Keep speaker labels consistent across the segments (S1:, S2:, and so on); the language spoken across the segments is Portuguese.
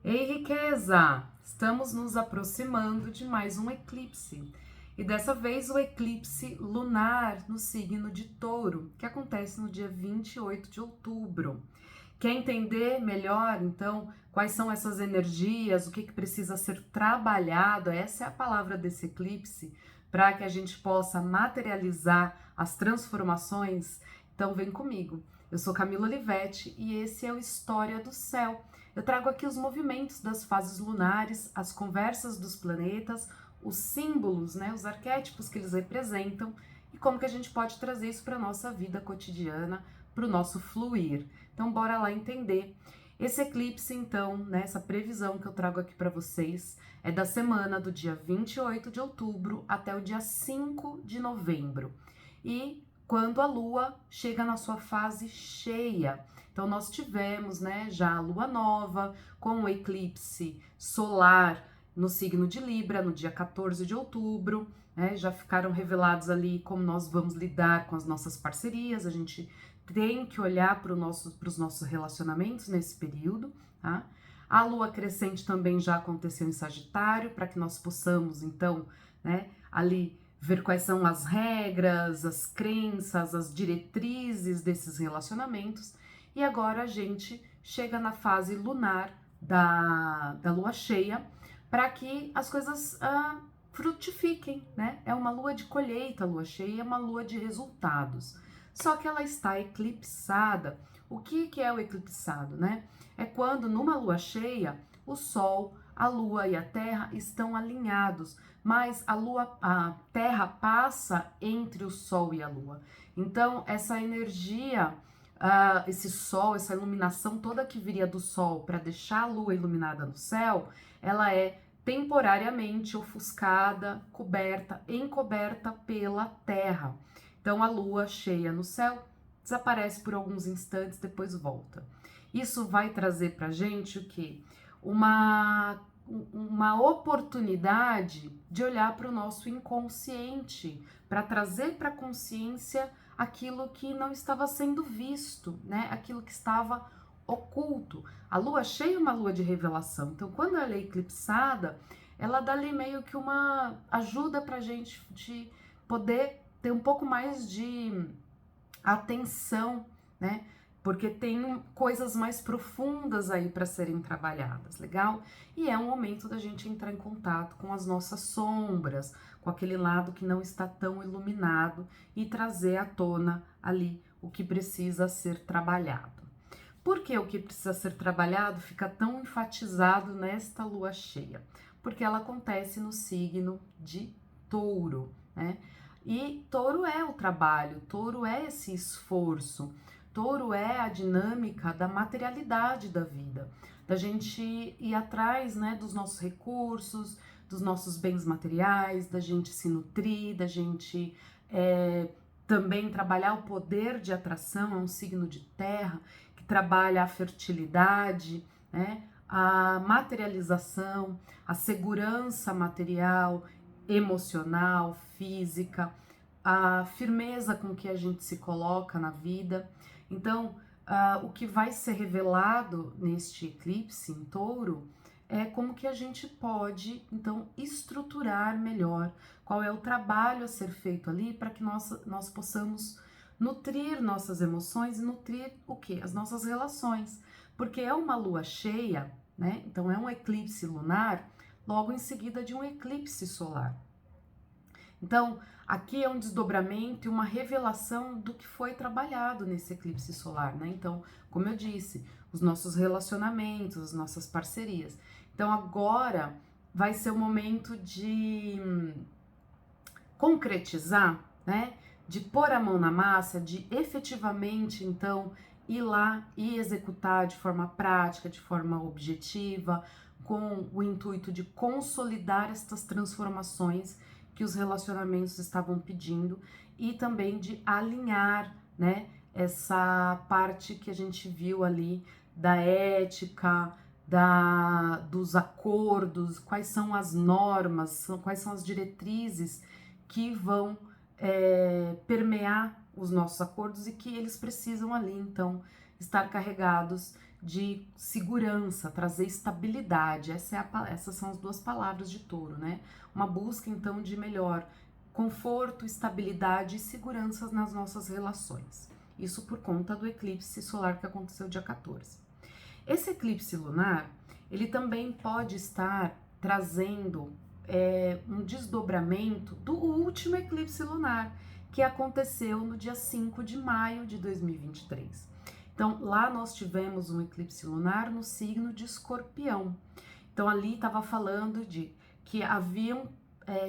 S1: Ei, riqueza! Estamos nos aproximando de mais um eclipse. E dessa vez o eclipse lunar no signo de Touro, que acontece no dia 28 de outubro. Quer entender melhor, então, quais são essas energias, o que precisa ser trabalhado? Essa é a palavra desse eclipse, para que a gente possa materializar as transformações. Então, vem comigo. Eu sou Camila Olivetti e esse é o História do Céu. Eu trago aqui os movimentos das fases lunares, as conversas dos planetas, os símbolos, né, os arquétipos que eles representam e como que a gente pode trazer isso para a nossa vida cotidiana, para o nosso fluir. Então, bora lá entender. Esse eclipse, então, né, essa previsão que eu trago aqui para vocês, é da semana do dia 28 de outubro até o dia 5 de novembro. E quando a Lua chega na sua fase cheia. Então, nós tivemos, né, já a Lua nova com o eclipse solar no signo de Libra, no dia 14 de outubro, né, já ficaram revelados ali como nós vamos lidar com as nossas parcerias, a gente tem que olhar para os nossos relacionamentos nesse período, tá? A lua crescente também já aconteceu em Sagitário, para que nós possamos, então, né, ali ver quais são as regras, as crenças, as diretrizes desses relacionamentos. E agora a gente chega na fase lunar da lua cheia, para que as coisas frutifiquem, né? É uma lua de colheita, a lua cheia é uma lua de resultados. Só que ela está eclipsada. O que é o eclipsado, né? É quando numa lua cheia o Sol, a Lua e a Terra estão alinhados, mas a Terra passa entre o Sol e a Lua. Então essa energia, esse Sol, essa iluminação toda que viria do Sol para deixar a Lua iluminada no céu, ela é temporariamente ofuscada, encoberta pela Terra. Então a lua cheia no céu desaparece por alguns instantes, depois volta. Isso vai trazer para a gente o quê? Uma oportunidade de olhar para o nosso inconsciente, para trazer para a consciência aquilo que não estava sendo visto, né? Aquilo que estava oculto. A lua cheia é uma lua de revelação. Então, quando ela é eclipsada, ela dá ali meio que uma ajuda para a gente de poder ter um pouco mais de atenção, né? Porque tem coisas mais profundas aí para serem trabalhadas, legal? E é um momento da gente entrar em contato com as nossas sombras, com aquele lado que não está tão iluminado e trazer à tona ali o que precisa ser trabalhado. Por que o que precisa ser trabalhado fica tão enfatizado nesta lua cheia? Porque ela acontece no signo de Touro, né? E Touro é o trabalho, Touro é esse esforço, Touro é a dinâmica da materialidade da vida, da gente ir atrás, né, dos nossos recursos, dos nossos bens materiais, da gente se nutrir, da gente também trabalhar o poder de atração, é um signo de terra que trabalha a fertilidade, né, a materialização, a segurança material, emocional, física, a firmeza com que a gente se coloca na vida. Então, o que vai ser revelado neste eclipse em Touro é como que a gente pode, então, estruturar melhor qual é o trabalho a ser feito ali para que nós possamos nutrir nossas emoções e nutrir o que? As nossas relações. Porque é uma lua cheia, né? Então, é um eclipse lunar logo em seguida de um eclipse solar. Então, aqui é um desdobramento e uma revelação do que foi trabalhado nesse eclipse solar, né? Então, como eu disse, os nossos relacionamentos, as nossas parcerias. Então, agora vai ser o momento de concretizar, né? De pôr a mão na massa, de efetivamente, então, ir lá e executar de forma prática, de forma objetiva, com o intuito de consolidar estas transformações que os relacionamentos estavam pedindo e também de alinhar, né, essa parte que a gente viu ali da ética, dos acordos, quais são as normas, quais são as diretrizes que vão permear os nossos acordos e que eles precisam ali, então, estar carregados de segurança, trazer estabilidade. Essas são as duas palavras de Touro, né? Uma busca, então, de melhor conforto, estabilidade e segurança nas nossas relações. Isso por conta do eclipse solar que aconteceu dia 14. Esse eclipse lunar, ele também pode estar trazendo um desdobramento do último eclipse lunar, que aconteceu no dia 5 de maio de 2023. Então, lá nós tivemos um eclipse lunar no signo de Escorpião. Então, ali estava falando de que haviam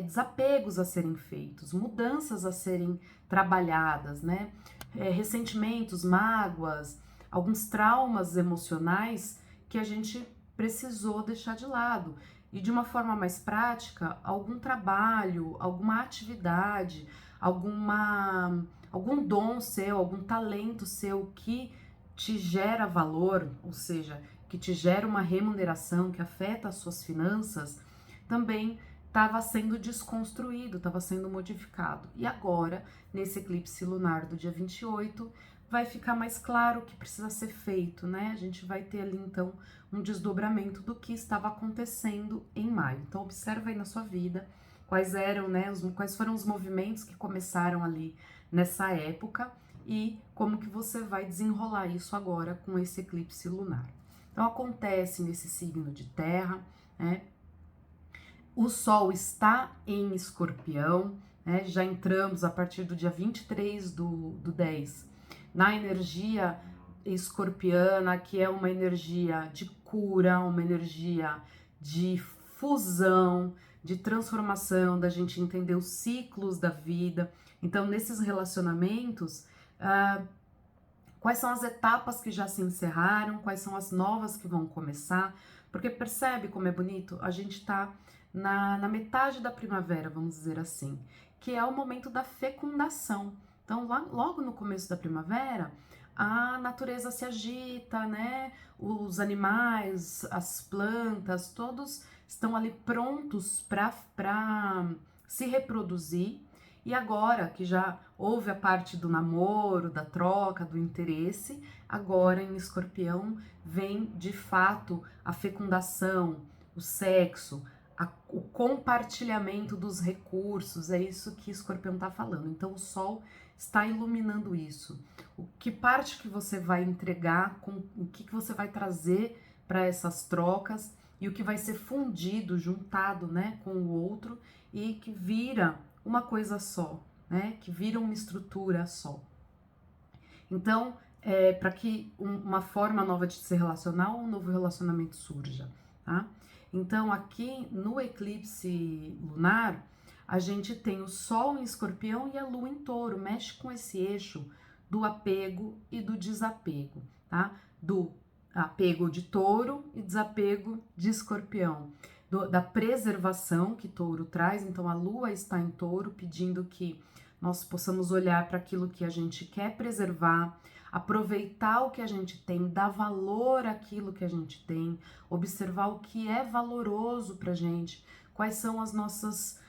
S1: desapegos a serem feitos, mudanças a serem trabalhadas, né? Ressentimentos, mágoas, alguns traumas emocionais que a gente precisou deixar de lado. E de uma forma mais prática, algum trabalho, alguma atividade, algum dom seu, algum talento seu que te gera valor, ou seja, que te gera uma remuneração que afeta as suas finanças, também estava sendo desconstruído, estava sendo modificado. E agora, nesse eclipse lunar do dia 28, vai ficar mais claro o que precisa ser feito, né? A gente vai ter ali, então, um desdobramento do que estava acontecendo em maio. Então, observa aí na sua vida quais eram, né, quais foram os movimentos que começaram ali nessa época e como que você vai desenrolar isso agora com esse eclipse lunar. Então, acontece nesse signo de terra, né? O Sol está em Escorpião, né? Já entramos a partir do dia 23 do 10 na energia escorpiana, que é uma energia de cura, uma energia de fusão, de transformação, da gente entender os ciclos da vida. Então, nesses relacionamentos, quais são as etapas que já se encerraram, quais são as novas que vão começar, porque percebe como é bonito? A gente está na metade da primavera, vamos dizer assim, que é o momento da fecundação. Então, logo no começo da primavera, a natureza se agita, né? Os animais, as plantas, todos estão ali prontos para se reproduzir. E agora que já houve a parte do namoro, da troca, do interesse, agora em Escorpião vem de fato a fecundação, o sexo, o compartilhamento dos recursos, é isso que Escorpião está falando. Então o Sol está iluminando isso. O que parte que você vai entregar, o que você vai trazer para essas trocas e o que vai ser fundido, juntado, né, com o outro e que vira uma coisa só, né, que vira uma estrutura só. Então, para que uma forma nova de se relacionar, um novo relacionamento surja, tá? Então, aqui no eclipse lunar, a gente tem o Sol em Escorpião e a Lua em Touro, mexe com esse eixo do apego e do desapego, tá? Do apego de Touro e desapego de Escorpião, da preservação que Touro traz. Então, a Lua está em Touro, pedindo que nós possamos olhar para aquilo que a gente quer preservar, aproveitar o que a gente tem, dar valor àquilo que a gente tem, observar o que é valoroso para a gente, quais são as nossas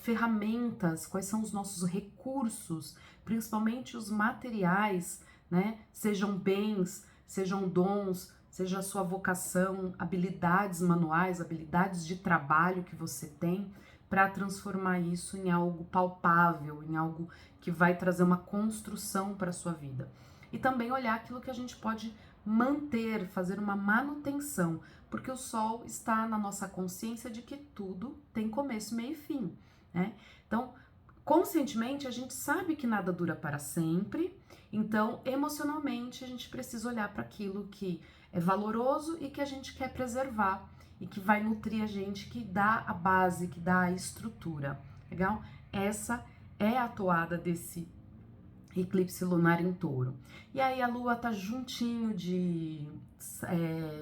S1: ferramentas, quais são os nossos recursos, principalmente os materiais, né? Sejam bens, sejam dons, seja a sua vocação, habilidades manuais, habilidades de trabalho que você tem, para transformar isso em algo palpável, em algo que vai trazer uma construção para a sua vida. E também olhar aquilo que a gente pode manter, fazer uma manutenção, porque o Sol está na nossa consciência de que tudo tem começo, meio e fim, né? Então, conscientemente, a gente sabe que nada dura para sempre, então, emocionalmente, a gente precisa olhar para aquilo que é valoroso e que a gente quer preservar e que vai nutrir a gente, que dá a base, que dá a estrutura, legal? Essa é a toada desse eclipse lunar em Touro. E aí a Lua tá juntinho de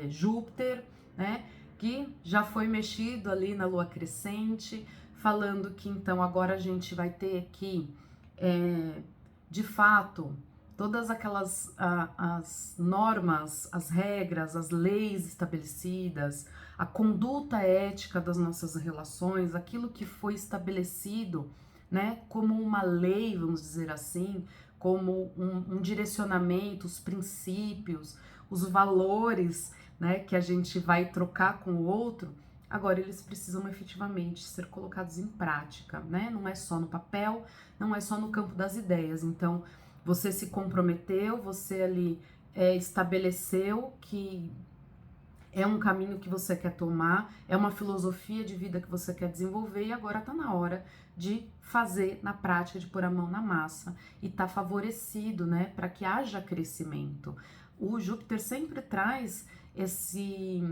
S1: Júpiter, né? Que já foi mexido ali na Lua crescente, falando que então agora a gente vai ter aqui, de fato, todas aquelas as normas, as regras, as leis estabelecidas, a conduta ética das nossas relações, aquilo que foi estabelecido, né, como uma lei, vamos dizer assim, como um direcionamento, os princípios, os valores, né, que a gente vai trocar com o outro, agora eles precisam efetivamente ser colocados em prática, né? Não é só no papel, não é só no campo das ideias. Então, você se comprometeu, você ali estabeleceu que é um caminho que você quer tomar, é uma filosofia de vida que você quer desenvolver e agora tá na hora de fazer na prática, de pôr a mão na massa e tá favorecido, né, para que haja crescimento. O Júpiter sempre traz esse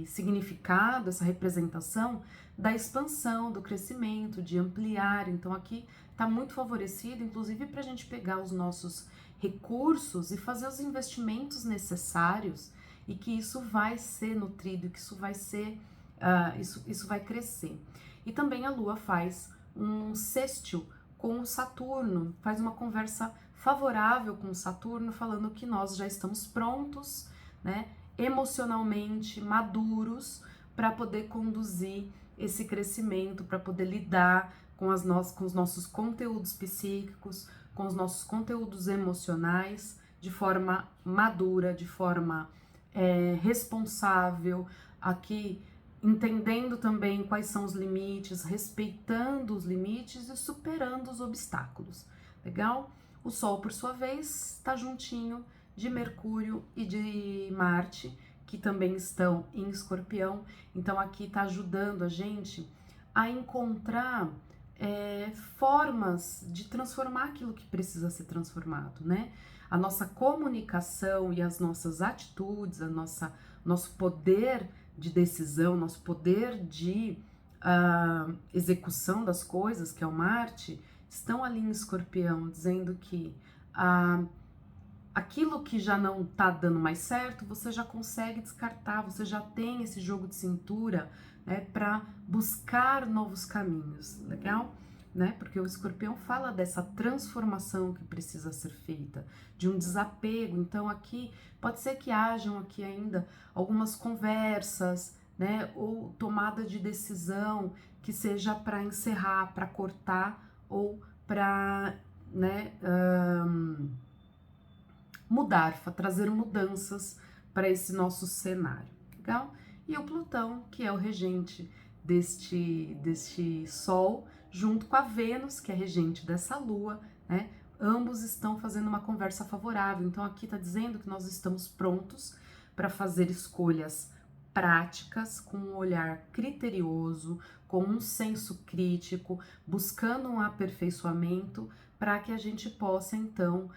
S1: significado, essa representação da expansão, do crescimento, de ampliar. Então aqui está muito favorecido, inclusive para a gente pegar os nossos recursos e fazer os investimentos necessários e que isso vai ser nutrido, que isso vai ser, isso vai crescer. E também a Lua faz um sextil com o Saturno, faz uma conversa favorável com o Saturno, falando que nós já estamos prontos, né, emocionalmente maduros para poder conduzir esse crescimento, para poder lidar com os nossos conteúdos psíquicos, com os nossos conteúdos emocionais de forma madura, de forma responsável, aqui entendendo também quais são os limites, respeitando os limites e superando os obstáculos. Legal? O Sol, por sua vez, está juntinho de Mercúrio e de Marte, que também estão em Escorpião. Então aqui está ajudando a gente a encontrar formas de transformar aquilo que precisa ser transformado, né? A nossa comunicação e as nossas atitudes, nosso poder de decisão, nosso poder de execução das coisas, que é o Marte, estão ali em Escorpião, dizendo que aquilo que já não tá dando mais certo, você já consegue descartar, você já tem esse jogo de cintura, né, para buscar novos caminhos, legal? Né? Porque o Escorpião fala dessa transformação que precisa ser feita, de um desapego. Então aqui pode ser que hajam aqui ainda algumas conversas, né, ou tomada de decisão que seja para encerrar, para cortar ou para, né, mudar, trazer mudanças para esse nosso cenário, legal? E o Plutão, que é o regente deste Sol, junto com a Vênus, que é regente dessa Lua, né? Ambos estão fazendo uma conversa favorável. Então aqui está dizendo que nós estamos prontos para fazer escolhas práticas, com um olhar criterioso, com um senso crítico, buscando um aperfeiçoamento para que a gente possa então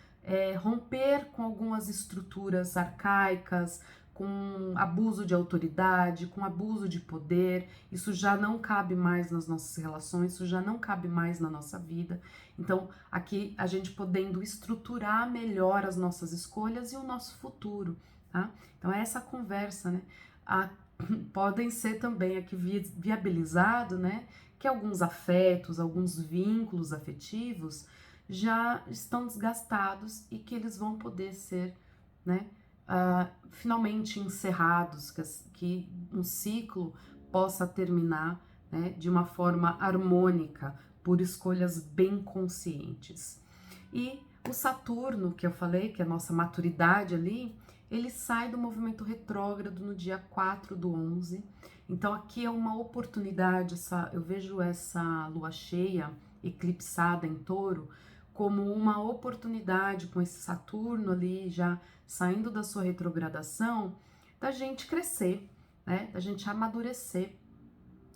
S1: romper com algumas estruturas arcaicas, com abuso de autoridade, com abuso de poder. Isso já não cabe mais nas nossas relações, isso já não cabe mais na nossa vida. Então, aqui a gente podendo estruturar melhor as nossas escolhas e o nosso futuro, tá? Então, é essa conversa, né? Podem ser também aqui viabilizado, né? Que alguns afetos, alguns vínculos afetivos já estão desgastados e que eles vão poder ser, né, finalmente encerrados, que um ciclo possa terminar, né, de uma forma harmônica, por escolhas bem conscientes. E o Saturno, que eu falei, que é a nossa maturidade ali, ele sai do movimento retrógrado no dia 4/11. Então aqui é uma oportunidade, eu vejo essa lua cheia eclipsada em Touro como uma oportunidade, com esse Saturno ali já saindo da sua retrogradação, da gente crescer, né? Da gente amadurecer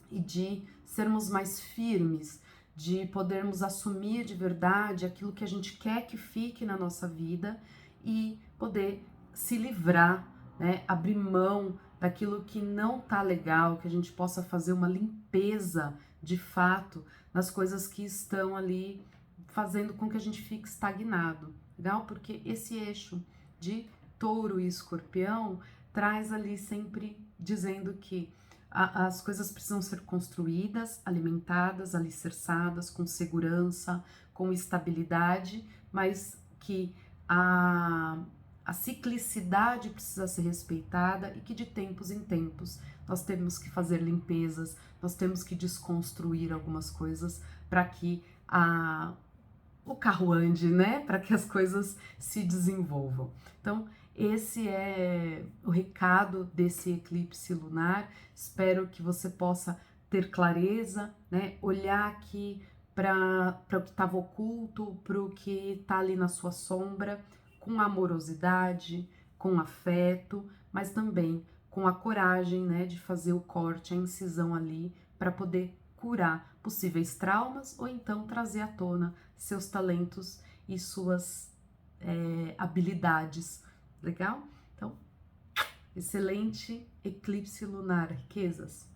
S1: e de sermos mais firmes, de podermos assumir de verdade aquilo que a gente quer que fique na nossa vida e poder se livrar, né? Abrir mão daquilo que não tá legal, que a gente possa fazer uma limpeza de fato nas coisas que estão ali fazendo com que a gente fique estagnado, legal? Porque esse eixo de Touro e Escorpião traz ali sempre dizendo que as coisas precisam ser construídas, alimentadas, alicerçadas, com segurança, com estabilidade, mas que a ciclicidade precisa ser respeitada e que de tempos em tempos nós temos que fazer limpezas, nós temos que desconstruir algumas coisas para que o carro ande, né? Para que as coisas se desenvolvam. Então, esse é o recado desse eclipse lunar. Espero que você possa ter clareza, né? Olhar aqui para o que estava oculto, para o que está ali na sua sombra, com amorosidade, com afeto, mas também com a coragem, né, de fazer o corte, a incisão ali, para poder curar possíveis traumas ou então trazer à tona seus talentos e suas habilidades. Legal? Então, excelente eclipse lunar, riquezas!